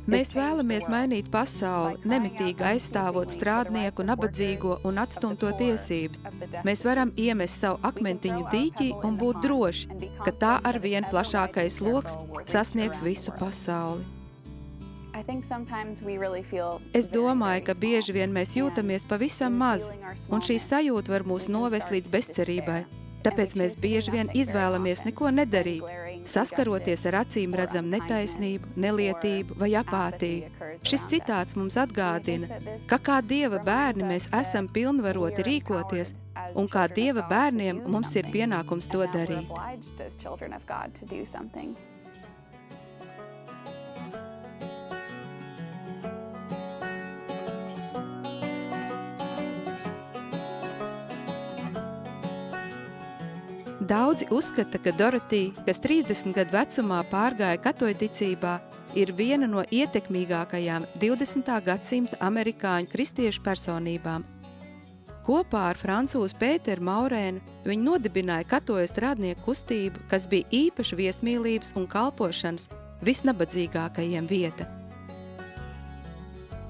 Mēs vēlamies mainīt pasauli, nemitīgi aizstāvot strādnieku, nabadzīgo un atstumto tiesības. Mēs varam iemest savu akmentiņu dīķī un būt droši, ka tā arvien plašākais loks sasniegs visu pasauli. Es domāju, ka bieži vien mēs jūtamies pavisam maz, un šī sajūta var mūs novest līdz bezcerībai. Tāpēc mēs bieži vien izvēlamies neko nedarīt, saskaroties ar acīm redzam netaisnību, nelietību vai apātiju. Šis citāts mums atgādina, ka kā Dieva bērni mēs esam pilnvaroti rīkoties, un kā Dieva bērniem mums ir pienākums to darīt. Daudzi uzskata, ka Dorotija, kas 30 gadu vecumā pārgāja katoļticībā, ir viena no ietekmīgākajām 20. gadsimta amerikāņu kristiešu personībām. Kopā ar francūzi Pēteru Maurēnu viņi nodibināja katoļu strādnieku kustību, kas bija īpaši viesmīlības un kalpošanas visnabadzīgākajiem vieta.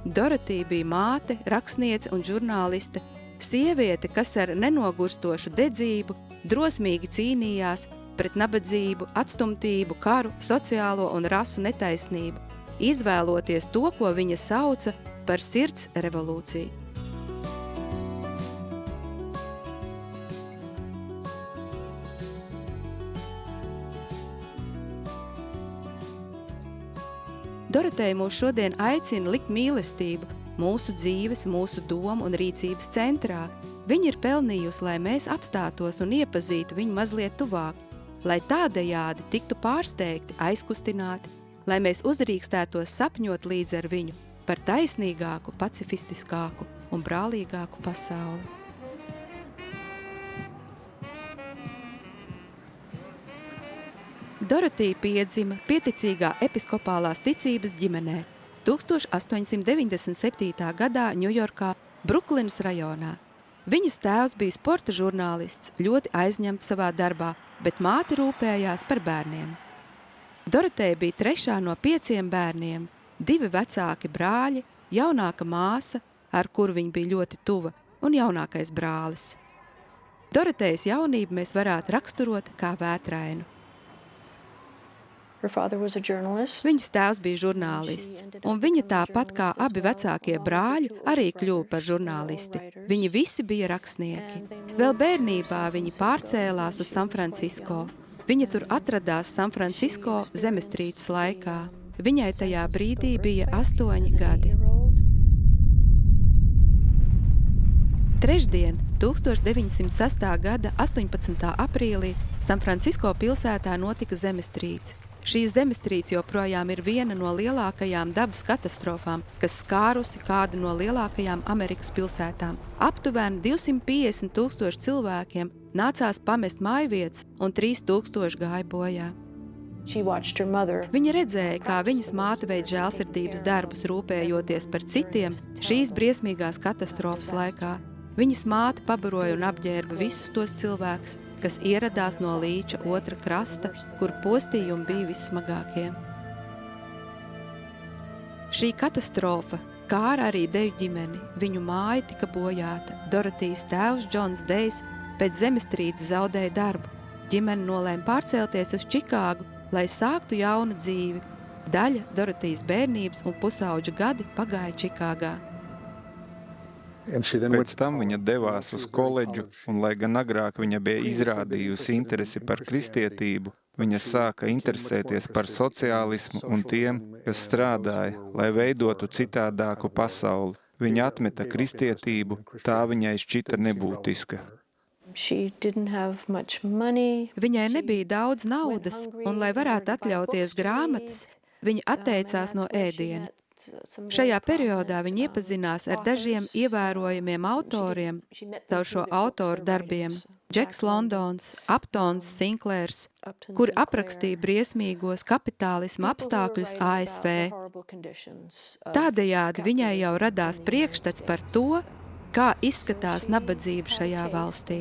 Dorotija bija māte, rakstniece un žurnāliste, sieviete, kas ar nenogurstošu dedzību drosmīgi cīnījās pret nabadzību, atstumtību, karu, sociālo un rasu netaisnību, izvēloties to, ko viņa sauca par sirds revolūciju. Doroteja mūs šodien aicina likt mīlestību mūsu dzīves, mūsu domu un rīcības centrā. Viņa ir pelnījusi, lai mēs apstātos un iepazītu viņu mazliet tuvāk, lai tādējādi tiktu pārsteigti, aizkustināti, lai mēs uzdrīkstētos sapņot līdz ar viņu par taisnīgāku, pacifistiskāku un brālīgāku pasauli. Dorotija piedzima pieticīgā episkopālās ticības ģimenē 1897. gadā Ņujorkā, Bruklinas rajonā. Viņas tēvs bija sporta žurnālists, ļoti aizņemts savā darbā, bet māte rūpējās par bērniem. Doroteja bija trešā no 5 bērniem, 2 vecāki brāļi, jaunāka māsa, ar kuru viņa bija ļoti tuva, un jaunākais brālis. Dorotejas jaunību mēs varētu raksturot kā vētrainu. Viņas tēvs bija žurnālists, un viņa tāpat kā abi vecākie brāļi arī kļuva par žurnālisti. Viņi visi bija rakstnieki. Vēl bērnībā viņi pārcēlās uz San Francisco. Viņa tur atradās San Francisco zemestrīces laikā. Viņai tajā brīdī bija 8 gadi. Trešdien, 1906. gada 18. aprīlī, San Francisco pilsētā notika zemestrīce. Šī zemestrīce joprojām ir viena no lielākajām dabas katastrofām, kas skārusi kādu no lielākajām Amerikas pilsētām. Aptuveni 250,000 cilvēkiem nācās pamest mājvietas un 3,000 gāja bojā. Viņa redzēja, kā viņas māte veic žēlsirdības darbus, rūpējoties par citiem šīs briesmīgās katastrofas laikā. Viņas māte pabaroja un apģērba visus tos cilvēkus, kas ieradās no līča otra krasta, kur postījumi bija vissmagākie. Šī katastrofa kāra arī deju ģimeni. Viņu māja tika bojāta. Dorotijas tēvs Džons Dejs pēc zemestrīces zaudēja darbu. Ģimene nolēma pārcelties uz Čikāgu, lai sāktu jaunu dzīvi. Daļa Dorotijas bērnības un pusauģa gadi pagāja Čikāgā. Pēc tam viņa devās uz koledžu, un lai gan agrāk viņa bija izrādījusi interesi par kristietību, Viņa sāka interesēties par sociālismu un tiem, kas strādāja, lai veidotu citādāku pasauli. Viņa atmeta kristietību, tā viņai šķita nebūtiska. Viņai nebija daudz naudas, un, lai varētu atļauties grāmatas, viņa atteicās no ēdiena. Šajā periodā viņa iepazinās ar dažiem ievērojamiem autoriem caur šo autoru darbiem – Džeks Londons, Uptons Sinklērs, kuri aprakstīja briesmīgos kapitālisma apstākļus ASV. Tādējādi viņai jau radās priekšstats par to, kā izskatās nabadzība šajā valstī.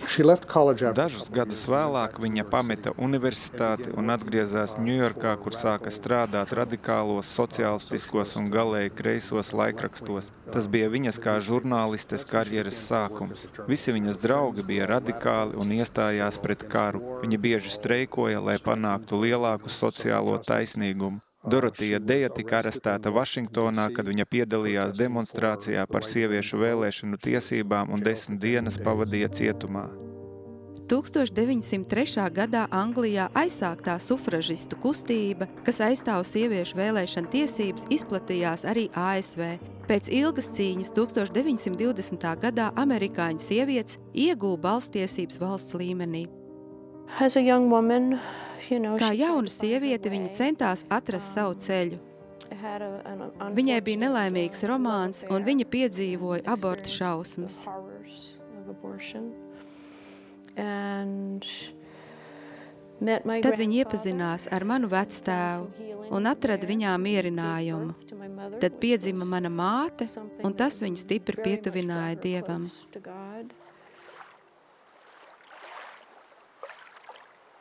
Dažus gadus vēlāk viņa pameta universitāti un atgriezās Ņujorkā, kur sāka strādāt radikālos, sociālistiskos un galēji kreisos laikrakstos. Tas bija viņas kā žurnālistes karjeras sākums. Visi viņas draugi bija radikāli un iestājās pret karu. Viņa bieži streikoja, lai panāktu lielāku sociālo taisnīgumu. Dorotija Deja tika arestēta Vašingtonā, kad viņa piedalījās demonstrācijā par sieviešu vēlēšanu tiesībām un 10 dienas pavadīja cietumā. 1903. gadā Anglijā aizsāktā sufražistu kustība, kas aizstāv sieviešu vēlēšanu tiesības, izplatījās arī ASV. Pēc ilgas cīņas 1920. gadā amerikāņu sievietes ieguva balsstiesības valsts līmenī. Kā jauna sieviete, viņa centās atrast savu ceļu. Viņai bija nelaimīgs romāns, un viņa piedzīvoja abortu šausmas. Tad viņa iepazinās ar manu vectēvu un atrada viņā mierinājumu. Tad piedzima mana māte, un tas viņu stipri pietuvināja Dievam.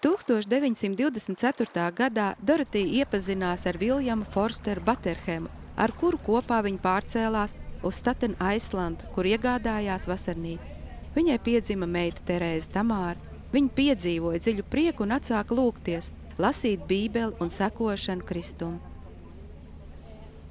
1924. gadā Dorotija iepazinās ar Viljamu Forsteru Baterhemu, ar kuru kopā viņa pārcēlās uz Staten Island, kur iegādājās vasarnīcu. Viņai piedzima meita Terēze Tamāra. Viņa piedzīvoja dziļu prieku un atsāka lūgties, lasīt Bībeli un sekošanu Kristum.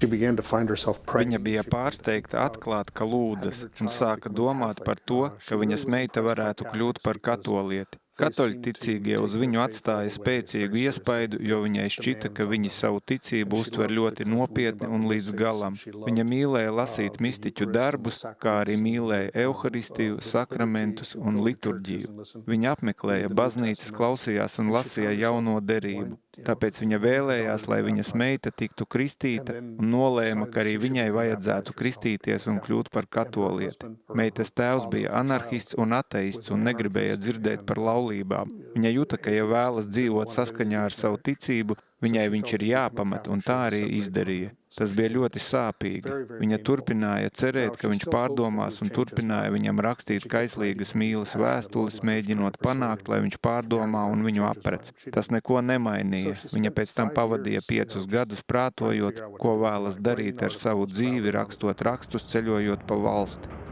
Viņa bija pārsteigta atklāt, ka lūdzas, un sāka domāt par to, ka viņas meita varētu kļūt par katolieti. Katoļu ticīgie uz viņu atstāja spēcīgu iespaidu, jo viņai šķita, ka viņi savu ticību uztver ļoti nopietni un līdz galam. Viņa mīlēja lasīt mistiķu darbus, kā arī mīlēja euharistiju, sakramentus un liturģiju. Viņa apmeklēja baznīcas, klausījās un lasīja jauno derību. Tāpēc viņa vēlējās, lai viņas meita tiktu kristīta un nolēma, ka arī viņai vajadzētu kristīties un kļūt par katolieti. Meitas tēvs bija anarhists un ateists un negribēja dzirdēt par laulībām. Viņa juta, ka ja vēlas dzīvot saskaņā ar savu ticību, viņai viņš ir jāpamet, un tā arī izdarīja. Tas bija ļoti sāpīgi. Viņa turpināja cerēt, ka viņš pārdomās un turpināja viņam rakstīt kaislīgas mīles vēstules, mēģinot panākt, lai viņš pārdomā un viņu aprec. Tas neko nemainīja. Viņa pēc tam pavadīja 5 gadus prātojot, ko vēlas darīt ar savu dzīvi, rakstot rakstus, ceļojot pa valsti.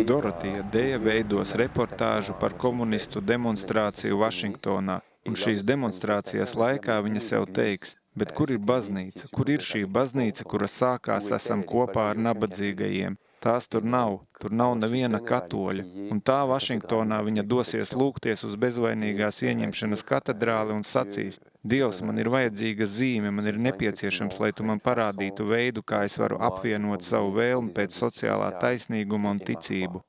Dorotija Deja veidos reportāžu par komunistu demonstrāciju Vašingtonā, un šīs demonstrācijas laikā viņa sev teiks, bet kur ir baznīca? Kur ir šī baznīca, kura sākās esam kopā ar nabadzīgajiem? Tās tur nav neviena katoļa, un tā Vašingtonā viņa dosies lūgties uz bezvainīgās ieņemšanas katedrāli un sacīs: Dievs, man ir vajadzīga zīme, man ir nepieciešams, lai tu man parādītu veidu, kā es varu apvienot savu vēlmi pēc sociālā taisnīguma un ticību.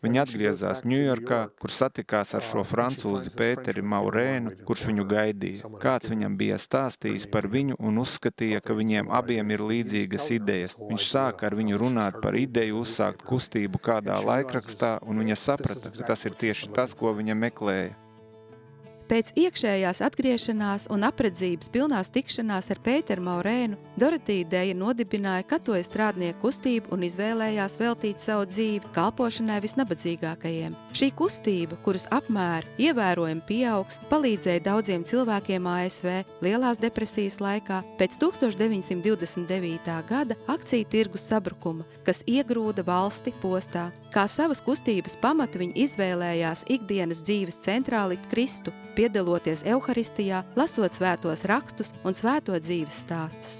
Viņa atgriezās Ņujorkā, kur satikās ar šo francūzi Pēteri Maurēnu, kurš viņu gaidīja. Kāds viņam bija stāstījis par viņu un uzskatīja, ka viņiem abiem ir līdzīgas idejas. Viņš sāka ar viņu runāt par ideju uzsākt kustību kādā laikrakstā, un viņa saprata, ka tas ir tieši tas, ko viņa meklēja. Pēc iekšējās atgriešanās un apredzības pilnās tikšanās ar Pēteru Maurēnu, Dorotija Deja nodibināja katoļu strādnieku kustību un izvēlējās veltīt savu dzīvi kalpošanai visnabadzīgākajiem. Šī kustība, kuras apmēri ievērojami pieaugs, palīdzēja daudziem cilvēkiem ASV Lielās depresijas laikā pēc 1929. gada akciju tirgus sabrukuma, kas iegrūda valsti postā. Kā savas kustības pamatu viņi izvēlējās ikdienas dzīves centrā likt Kristu, piedaloties Euharistijā, lasot svētos rakstus un svēto dzīves stāstus.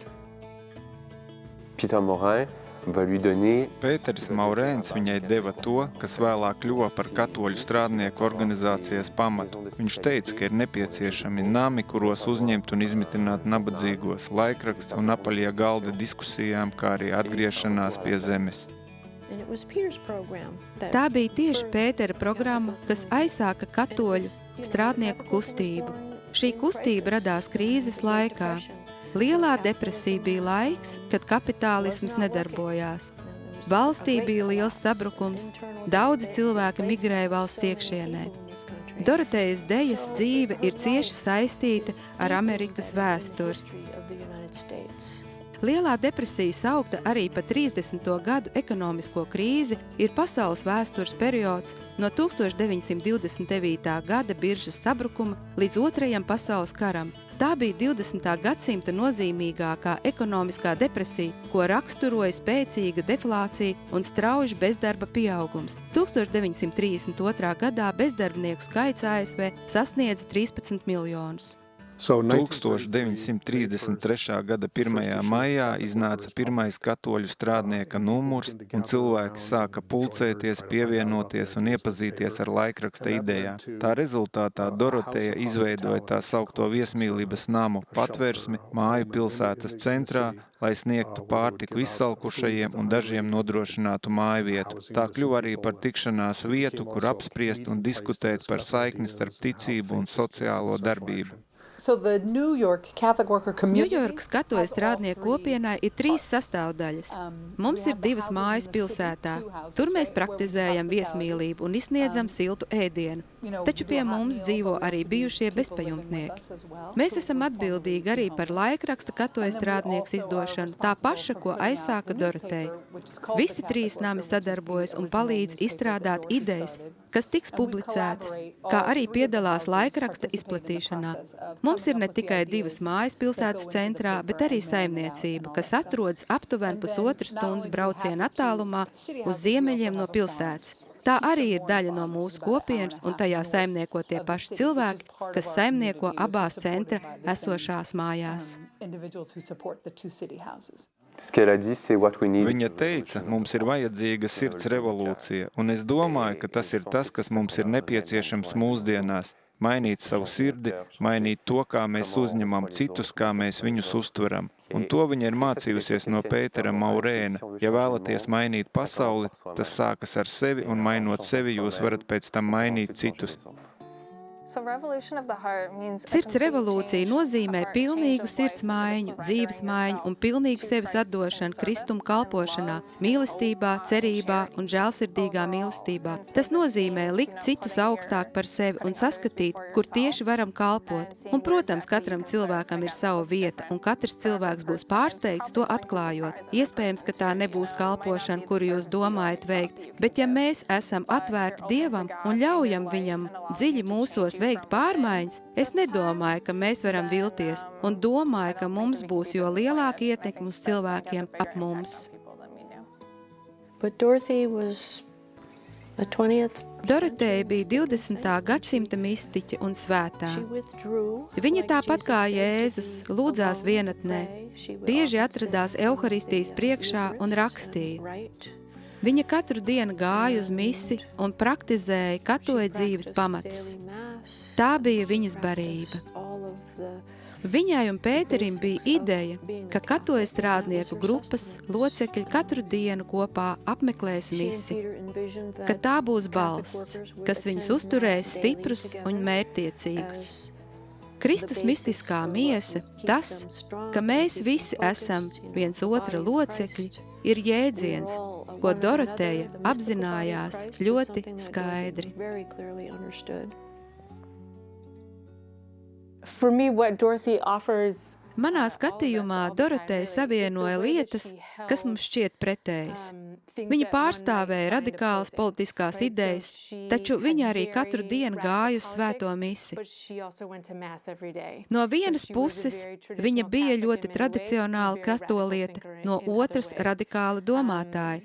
Peter Morin va lui donner Pēters Maurēns viņai deva to, kas vēlāk kļuva par katoļu strādnieku organizācijas pamatu. Viņš teica, ka ir nepieciešami nami, kuros uzņemt un izmitināt nabadzīgos, laikraksts un apaļie galda diskusijām, kā arī atgriešanās pie zemes. Tā bija tieši Pētera programma, kas aizsāka katoļu strādnieku kustību. Šī kustība radās krīzes laikā. Lielā depresija bija laiks, kad kapitālisms nedarbojās. Valstī bija liels sabrukums, daudzi cilvēki migrēja valsts iekšienē. Dorotejas Dejas dzīve ir cieši saistīta ar Amerikas vēsturi. Lielā depresija saukta arī par 30. gadu ekonomisko krīzi ir pasaules vēstures periods no 1929. gada biržas sabrukuma līdz Otrajam pasaules karam. Tā bija 20. gadsimta nozīmīgākā ekonomiskā depresija, ko raksturoja spēcīga deflācija un strauji bezdarba pieaugums. 1932. gadā bezdarbnieku skaits ASV sasniedza 13 miljonus. 1933. gada 1. maijā iznāca pirmais katoļu strādnieka numurs, un cilvēki sāka pulcēties, pievienoties un iepazīties ar laikraksta idejām. Tā rezultātā Doroteja izveidoja tā saukto viesmīlības namu Patversmi māju pilsētas centrā, lai sniegtu pārtiku izsalkušajiem un dažiem nodrošinātu mājvietu. Tā kļuva arī par tikšanās vietu, kur apspriest un diskutēt par saikni starp ticību un sociālo darbību. Ņujorkas katoļu strādnieku kopienai ir 3 sastāvdaļas. Mums ir 2 mājas pilsētā. Tur mēs praktizējam viesmīlību un izsniedzam siltu ēdienu. Taču pie mums dzīvo arī bijušie bezpajumtnieki. Mēs esam atbildīgi arī par laikraksta katoļu strādnieks izdošanu, tā paša, ko aizsāka Doroteja. Visi 3 nami sadarbojas un palīdz izstrādāt idejas, kas tiks publicētas, kā arī piedalās laikraksta izplatīšanā. Mums ir ne tikai 2 mājas pilsētas centrā, bet arī saimniecība, kas atrodas aptuveni 1,5 stundas brauciena attālumā uz ziemeļiem no pilsētas. Tā arī ir daļa no mūsu kopienas, un tajā saimnieko tie paši cilvēki, kas saimnieko abās centra esošās mājās. Viņa teica, mums ir vajadzīga sirds revolūcija, un es domāju, ka tas ir tas, kas mums ir nepieciešams mūsdienās. Mainīt savu sirdi, mainīt to, kā mēs uzņemam citus, kā mēs viņus uztveram. Un to viņa ir mācījusies no Pētera Maurēna. Ja vēlaties mainīt pasauli, tas sākas ar sevi, un mainot sevi, jūs varat pēc tam mainīt citus. Sirds revolūcija nozīmē pilnīgu sirds maiņu, dzīves maiņu un pilnīgu sevis atdošanu Kristuma kalpošanā, mīlestībā, cerībā un žēlsirdīgā mīlestībā. Tas nozīmē likt citus augstāk par sevi un saskatīt, kur tieši varam kalpot. Un, protams, katram cilvēkam ir sava vieta, un katrs cilvēks būs pārsteigts to atklājot. Iespējams, ka tā nebūs kalpošana, kuru jūs domājat veikt, bet ja mēs esam atvērti Dievam un ļaujam viņam dziļi mūsos veikt pārmaiņas, es nedomāju, ka mēs varam vilties, un domāju, ka mums būs jo lielāka ietekme uz cilvēkiem ap mums. Doroteja bija 20. gadsimta mistiķe un svētā. Viņa tāpat kā Jēzus lūdzās vienatnē, bieži atradās Euharistijas priekšā un rakstīja. Viņa katru dienu gāja uz misi un praktizēja katoļu dzīves pamatus. Tā bija viņas barība. Viņai un Pēterim bija ideja, ka katoļu strādnieku grupas locekļi katru dienu kopā apmeklēs misi, ka tā būs balsts, kas viņus uzturēs stiprus un mērķtiecīgus. Kristus mistiskā miesa, tas, ka mēs visi esam viens otra locekļi, ir jēdziens, ko Doroteja apzinājās ļoti skaidri. For me, what Dorothy offers Manā skatījumā Doroteja savienoja lietas, kas mums šķiet pretējas. Viņa pārstāvēja radikālas politiskās idejas, taču viņa arī katru dienu gāja uz svēto misi. No vienas puses, viņa bija ļoti tradicionāla katoliete, no otras radikāla domātāja.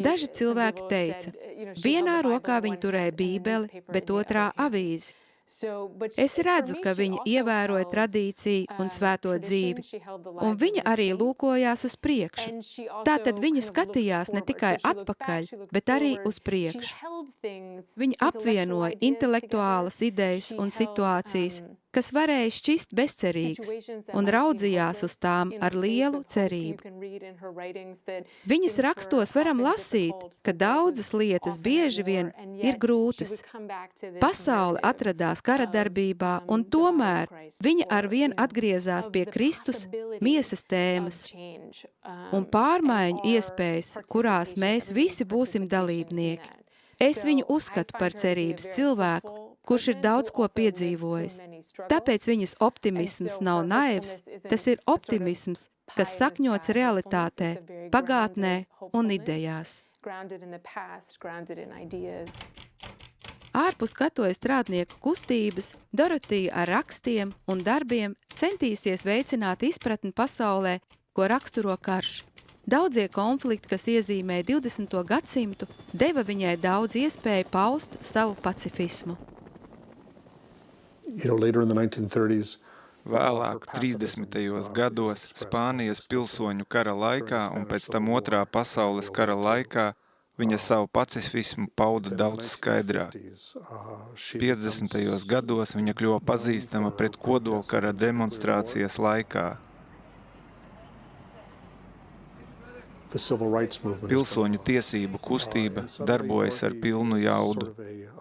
Daži cilvēki teica, vienā rokā viņa turēja bībeli, bet otrā avīzi. Es redzu, ka viņa ievēroja tradīciju un svēto dzīvi, un viņa arī lūkojās uz priekšu. Tātad viņa skatījās ne tikai atpakaļ, bet arī uz priekšu. Viņa apvienoja intelektuālas idejas un situācijas, kas varēja šķist bezcerīgas, un raudzījās uz tām ar lielu cerību. Viņas rakstos varam lasīt, ka daudzas lietas bieži vien ir grūtas. Pasaule atradās karadarbībā, un tomēr viņa arvien atgriezās pie Kristus miesas tēmas un pārmaiņu iespējas, kurās mēs visi būsim dalībnieki. Es viņu uzskatu par cerības cilvēku, kurš ir daudz ko piedzīvojis. Tāpēc viņas optimisms nav naivs, tas ir optimisms, kas sakņots realitātē, pagātnē un idejās. Ārpus katoļu strādnieku kustības, Dorotija ar rakstiem un darbiem centīsies veicināt izpratni pasaulē, ko raksturo karš. Daudzie konflikti, kas iezīmēja 20. gadsimtu, deva viņai daudz iespēju paust savu pacifismu. Later in the 1930s, Vēlāk, 30. gados, Spānijas pilsoņu kara laikā un pēc tam Otrā pasaules kara laikā, viņa savu pacifismu pauda daudz skaidrāk. 50. gados viņa kļuva pazīstama pret kodolkara demonstrācijas laikā. Pilsoņu tiesību kustība darbojas ar pilnu jaudu,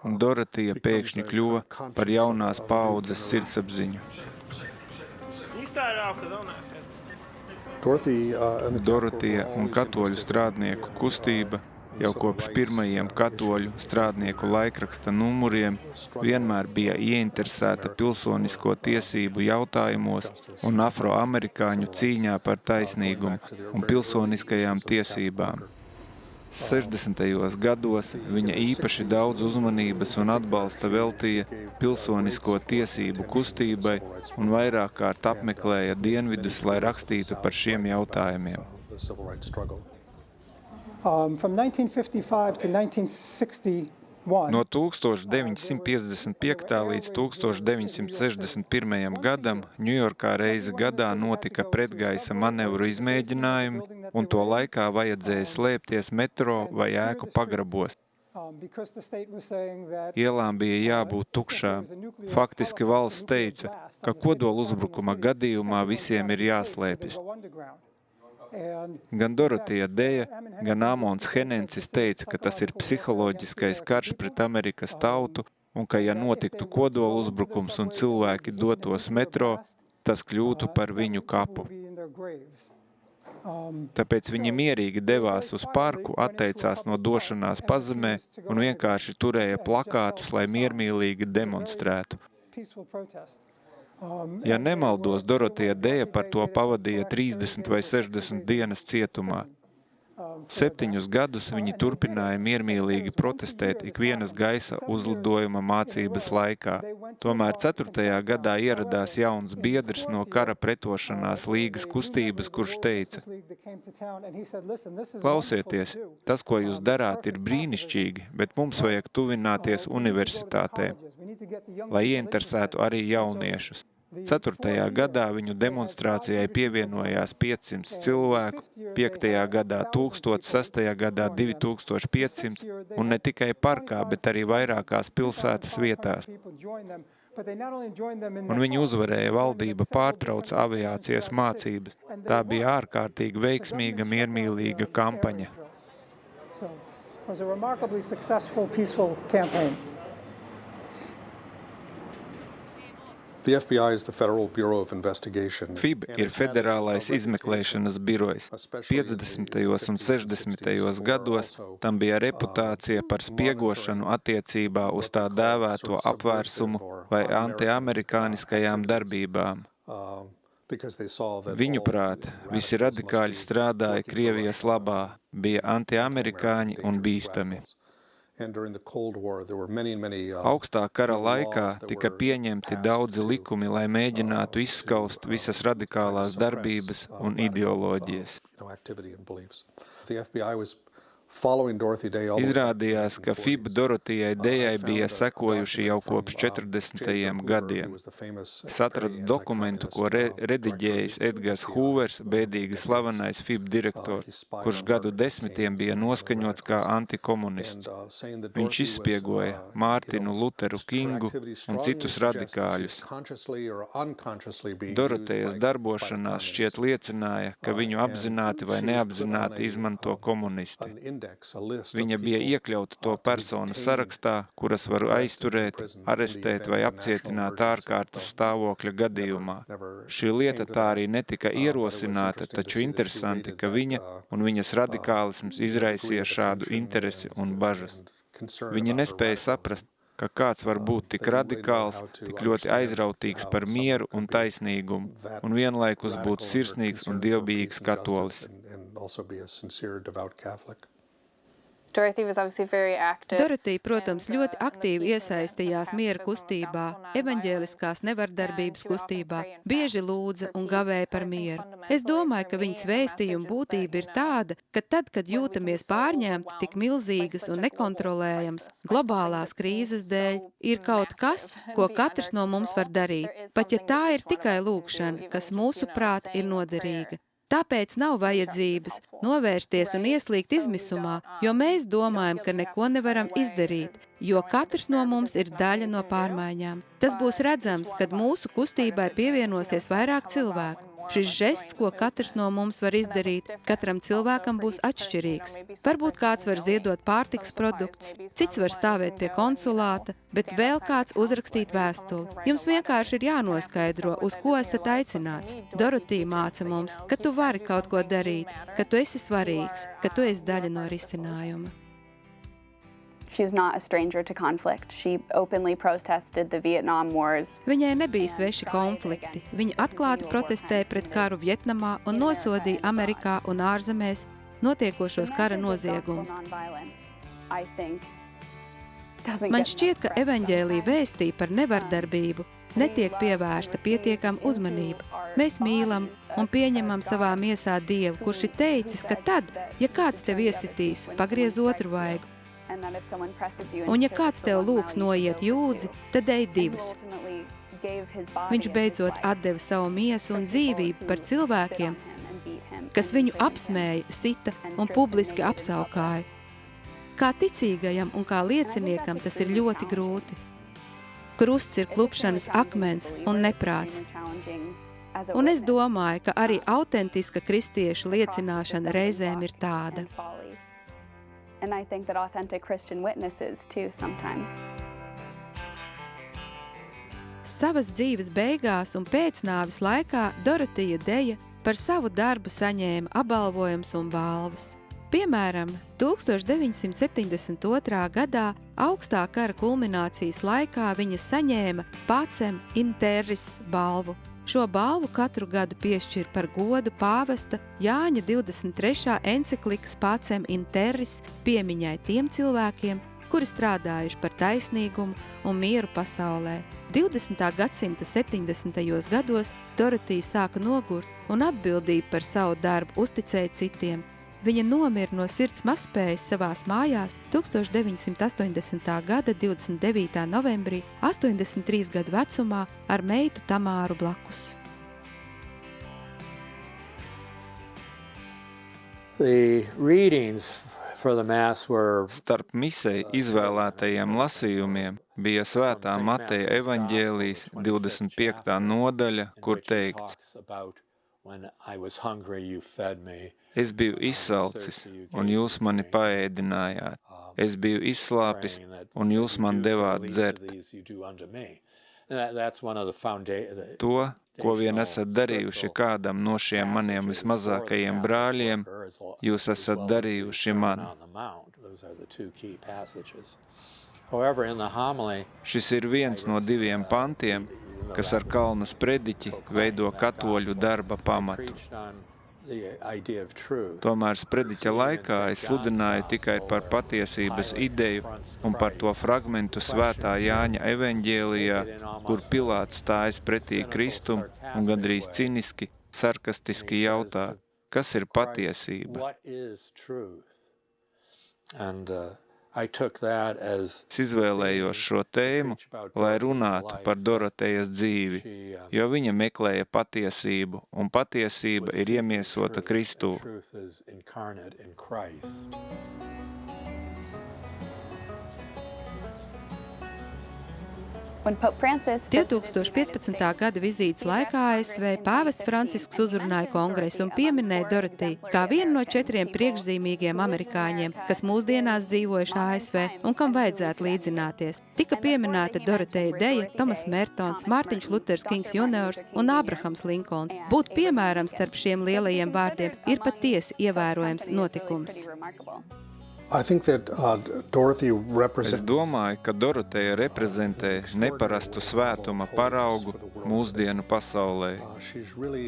un Dorotija pēkšņi kļuva par jaunās paaudzes sirdsapziņu. Dorotija un katoļu strādnieku kustība jau kopš pirmajiem katoļu strādnieku laikraksta numuriem vienmēr bija ieinteresēta pilsonisko tiesību jautājumos un afroamerikāņu cīņā par taisnīgumu un pilsoniskajām tiesībām. 60. gados viņa īpaši daudz uzmanības un atbalsta veltīja pilsonisko tiesību kustībai un vairāk kārt apmeklēja dienvidus, lai rakstītu par šiem jautājumiem. From 1955 to 1961, No 1955. līdz 1961. gadam Ņujorkā reizi gadā notika pretgaisa manevru izmēģinājumi, un to laikā vajadzēja slēpties metro vai ēku pagrabos. Ielām bija jābūt tukšām. Faktiski valsts teica, ka kodola uzbrukuma gadījumā visiem ir jāslēpjas. Gan Dorotija Deja, gan Āmons Henencis teica, ka tas ir psiholoģiskais karš pret Amerikas tautu un ka, ja notiktu kodola uzbrukums un cilvēki dotos metro, tas kļūtu par viņu kapu. Tāpēc viņi mierīgi devās uz parku, atteicās no došanās pazemē un vienkārši turēja plakātus, lai miermīlīgi demonstrētu. Ja nemaldos, Dorotija Deja par to pavadīja 30 vai 60 dienas cietumā. 7 gadus viņi turpināja miermīlīgi protestēt ikvienas gaisa uzlidojuma mācības laikā. Tomēr 4. gadā ieradās jauns biedrs no kara pretošanās līgas kustības, kurš teica: Klausieties, tas, ko jūs darāt, ir brīnišķīgi, bet mums vajag tuvināties universitātēm, lai ieinteresētu arī jauniešus. 4. gadā viņu demonstrācijai pievienojās 500 cilvēku, 5. gadā 1000, 6. gadā 2500 un ne tikai parkā, bet arī vairākās pilsētas vietās. Un viņi uzvarēja, valdība pārtrauca aviācijas mācības. Tā bija ārkārtīgi veiksmīga, miermīlīga kampaņa. The FBI is the Federal Bureau of Investigation. FIB ir federālais izmeklēšanas birojs. 50. un 60. gados tam bija reputācija par spiegošanu attiecībā uz tā dēvēto apvērsumu vai antiamerikāniskajām darbībām. Viņuprāt, visi radikāļi strādāja Krievijas labā, bija antiamerikāņi un bīstami. Augstā kara laikā tika pieņemti daudzi likumi, lai mēģinātu izskaust visas radikālās darbības un ideoloģijas. Izrādījās, ka FIB Dorotijai Dejai bija sekojuši jau kopš 40. gadiem. Es atradu dokumentu, ko rediģējis Edgars Hoovers, bēdīgi slavenais FIB direktors, kurš gadu desmitiem bija noskaņots kā antikomunists. Viņš izspiegoja Mārtinu Luteru Kingu un citus radikāļus. Dorotejas darbošanās šķiet liecināja, ka viņu apzināti vai neapzināti izmanto komunisti. Viņa bija iekļauta to personu sarakstā, kuras var aizturēt, arestēt vai apcietināt ārkārtas stāvokļa gadījumā. Šī lieta tā arī netika ierosināta, taču interesanti, ka viņa un viņas radikālisms izraisīja šādu interesi un bažas. Viņa nespēja saprast, ka kāds var būt tik radikāls, tik ļoti aizrautīgs par mieru un taisnīgumu, un vienlaikus būt sirsnīgs un dievbijīgs katolis. Dorotija, protams, ļoti aktīvi iesaistījās miera kustībā, evaņģēliskās nevardarbības kustībā, bieži lūdza un gavēja par mieru. Es domāju, ka viņas vēstījuma būtība ir tāda, ka tad, kad jūtamies pārņemti tik milzīgas un nekontrolējams globālās krīzes dēļ, ir kaut kas, ko katrs no mums var darīt, pat ja tā ir tikai lūgšana, kas mūsuprāt ir noderīga. Tāpēc nav vajadzības novērsties un ieslīgt izmisumā, jo mēs domājam, ka neko nevaram izdarīt, jo katrs no mums ir daļa no pārmaiņām. Tas būs redzams, kad mūsu kustībai pievienosies vairāk cilvēku. Šis žests, ko katrs no mums var izdarīt, katram cilvēkam būs atšķirīgs. Varbūt kāds var ziedot pārtikas produktus, cits var stāvēt pie konsulāta, bet vēl kāds uzrakstīt vēstuli. Jums vienkārši ir jānoskaidro, uz ko esat aicināts. Dorotija māca mums, ka tu vari kaut ko darīt, ka tu esi svarīgs, ka tu esi daļa no risinājuma. She was not a stranger to conflict. She openly protested the Vietnam Wars. Viņai nebija sveši konflikti. Viņa atklāti protestēja pret karu Vietnamā un nosodīja Amerikā un ārzemēs notiekošos kara noziegumus. Man šķiet, ka evaņģēlija vēstī par nevardarbību netiek pievērsta pietiekama uzmanība. Mēs mīlam un pieņemam savā miesā Dievu, kurš ir teicis, ka tad, ja kāds tev iesitīs, pagriez otru vaigu. Un ja kāds tev lūgs noiet jūdzi, tad ej divas. Viņš beidzot atdeva savu miesu un dzīvību par cilvēkiem, kas viņu apsmēja, sita un publiski apsaukāja. Kā ticīgajam un kā lieciniekam tas ir ļoti grūti. Krusts ir klupšanas akmens un neprāts. Un es domāju, ka arī autentiska kristieša liecināšana reizēm ir tāda. And I think that authentic Christian witness is too sometimes. Savas dzīves beigās un pēcnāves laikā Dorotija Deja par savu darbu saņēma apbalvojums un balvas. Piemēram, 1972. gadā augstā kara kulminācijas laikā viņa saņēma Pacem in Terris balvu. Šo balvu katru gadu piešķir par godu pāvesta Jāņa 23. enciklikas Pacem in Terris piemiņai tiem cilvēkiem, kuri strādājuši par taisnīgumu un mieru pasaulē. 20. gadsimta 70. gados Dorotija sāka nogurt un atbildību par savu darbu uzticēja citiem. Viņa nomira no sirds mazspējas savās mājās 1980. gada 29. novembrī, 83 gadu vecumā, ar meitu Tamāru blakus. Starp misei izvēlētajiem lasījumiem bija Svētā Mateja evaņģēlijas 25. nodaļa, kur teikts: Es biju izsalcis, un jūs mani paēdinājāt. Es biju izslāpis, un jūs man devāt dzert. To, ko vien esat darījuši kādam no šiem maniem vismazākajiem brāļiem, jūs esat darījuši man. Šis ir viens no 2 pantiem, kas ar kalna sprediķi veido katoļu darba pamatu. Tomēr sprediķa laikā es sludināju tikai par patiesības ideju un par to fragmentu Svētā Jāņa evaņģēlijā, kur Pilāts stājas pretī Kristum un gandrīz ciniski, sarkastiski jautā, kas ir patiesība. Es izvēlējos šo tēmu, lai runātu par Dorotejas dzīvi, jo viņa meklēja patiesību, un patiesība ir iemiesota Kristū. When Pope Francis 2015. gada vizītes laikā ASV pāvests Francisks uzrunāja kongresu un pieminēja Doroteju kā vienu no 4 priekšzīmīgiem amerikāņiem, kas mūsdienās dzīvojuši ASV un kam vajadzētu līdzināties. Tika pieminēta Doroteja Deja, Tomas Mertons, Mārtiņš Luters Kings Juniors un Ābrahams Linkons. Būt piemēram starp šiem lielajiem vārdiem ir patiesi ievērojams notikums. I think that Dorothy Es represents domāju, ka Doroteja reprezentē neparastu svētuma paraugu mūsdienu pasaulē.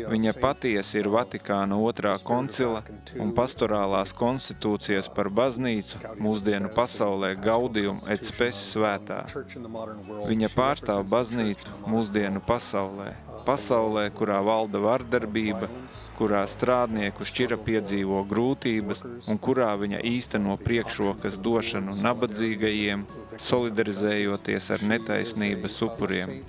Viņa patiesi ir Vatikāna 2. koncila un pastorālās konstitūcijas par baznīcu mūsdienu pasaulē Gaudium et Spes svētā. Viņa pārstāv baznīcu mūsdienu pasaulē. Pasaulē, kurā valda vardarbība, kurā strādnieku šķira piedzīvo grūtības un kurā viņa īsteno priekšrokas došanu nabadzīgajiem, solidarizējoties ar netaisnības upuriem.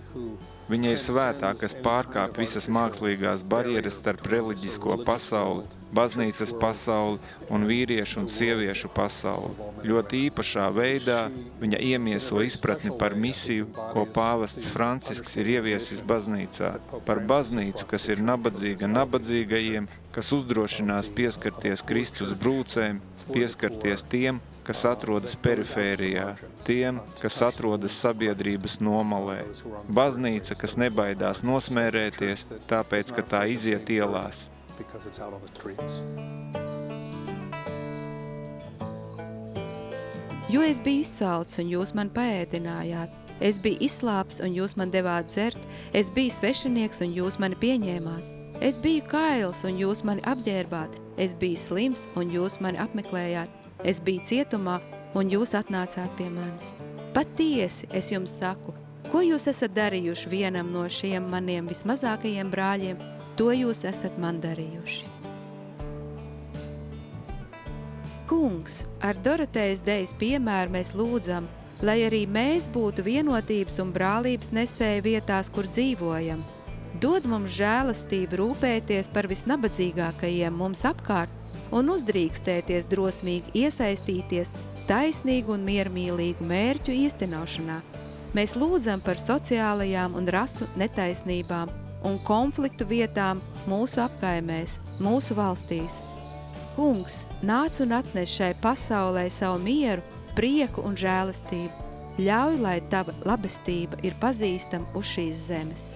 Viņa ir svētā, kas pārkāp visas mākslīgās barjeras starp reliģisko pasauli, baznīcas pasauli un vīriešu un sieviešu pasauli. Ļoti īpašā veidā viņa iemieso izpratni par misiju, ko pāvests Francisks ir ieviesis baznīcā. Par baznīcu, kas ir nabadzīga nabadzīgajiem, kas uzdrošinās pieskarties Kristus brūcēm, pieskarties tiem, kas atrodas perifērijā, tiem, kas atrodas sabiedrības nomalē. Baznīca, kas nebaidās nosmērēties, tāpēc, ka tā iziet ielās. Jo es biju izsalcis, un jūs man paēdinājāt. Es biju izslāpis, un jūs man devāt dzert. Es biju svešinieks, un jūs mani pieņēmāt. Es biju kails, un jūs mani apģērbāt. Es biju slims, un jūs mani apmeklējāt. Es biju cietumā, un jūs atnācāt pie manis. Patiesi, es jums saku, ko jūs esat darījuši vienam no šiem maniem vismazākajiem brāļiem, to jūs esat man darījuši. Kungs, ar Dorotejas Dejas piemēru mēs lūdzam, lai arī mēs būtu vienotības un brālības nesēja vietās, kur dzīvojam. Dod mums žēlastību rūpēties par visnabadzīgākajiem mums apkārt un uzdrīkstēties drosmīgi iesaistīties taisnīgu un miermīlīgu mērķu īstenošanā. Mēs lūdzam par sociālajām un rasu netaisnībām un konfliktu vietām mūsu apkaimēs, mūsu valstīs. Kungs, nāc un atnes šai pasaulē savu mieru, prieku un žēlastību. Ļauj, lai tava labestība ir pazīstama uz šīs zemes.